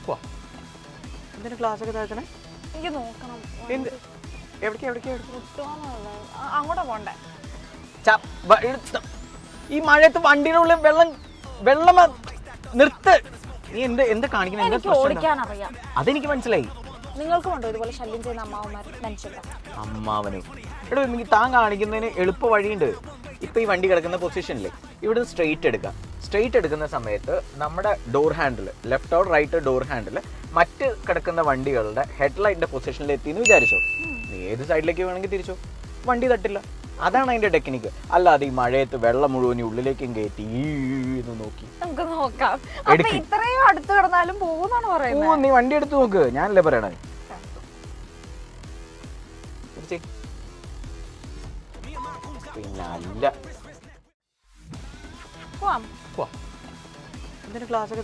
പോവാം. എന്തിനാ ക്ലാസ് ഒക്കെ താഴ്ത്തണേ? എനിക്ക് നോക്കണം. അങ്ങോട്ടാ പോണ്ടേ? ഈ മഴയത്ത് വണ്ടിയുടെ ഉള്ളിൽ വെള്ളം നിർത്ത്. നീ എന്താ കാണിക്കണേ? ഓടിക്കാനറിയാം. അതെനിക്ക് മനസ്സിലായി. നിങ്ങൾക്കുമുണ്ടോ ഇതുപോലെ ശല്യം ചെയ്യുന്ന അമ്മാവന്മാർ? അമ്മാവനെ എടോ, എനിക്ക് താൻ കാണിക്കുന്നതിന് എളുപ്പ വഴിയുണ്ട്. ഇപ്പൊ ഈ വണ്ടി കിടക്കുന്ന പൊസിഷനില്ലേ, ഇവിടുന്ന് സ്ട്രെയിറ്റ് എടുക്കാം. സ്ട്രെയിറ്റ് എടുക്കുന്ന സമയത്ത് നമ്മുടെ door handle, left or right door handle മറ്റ് കിടക്കുന്ന വണ്ടികളുടെ ഹെഡ്ലൈറ്റിന്റെ പൊസിഷനിൽ എത്തിയെന്ന് വിചാരിച്ചോ. നീ ഏത് സൈഡിലേക്ക് വേണമെങ്കിൽ തിരിച്ചോ, വണ്ടി തട്ടില്ല. അതാണ് അതിന്റെ ടെക്നിക്ക്. അല്ലാതെ ഈ മഴയത്ത് വെള്ളം മുഴുവൻ ഉള്ളിലേക്കും കയറ്റി നോക്കി നമുക്ക് നോക്കാം. ഇത്രയും അടുത്ത് കിടന്നാലും പോകുന്നാണ് പറയുന്നത്. നീ വണ്ടി എടുത്ത് നോക്ക്, ഞാനല്ലേ പറയണേ. പിന്നെ അല്ല പോവാം. എന്തിനാ ക്ലാസ് ഒക്കെ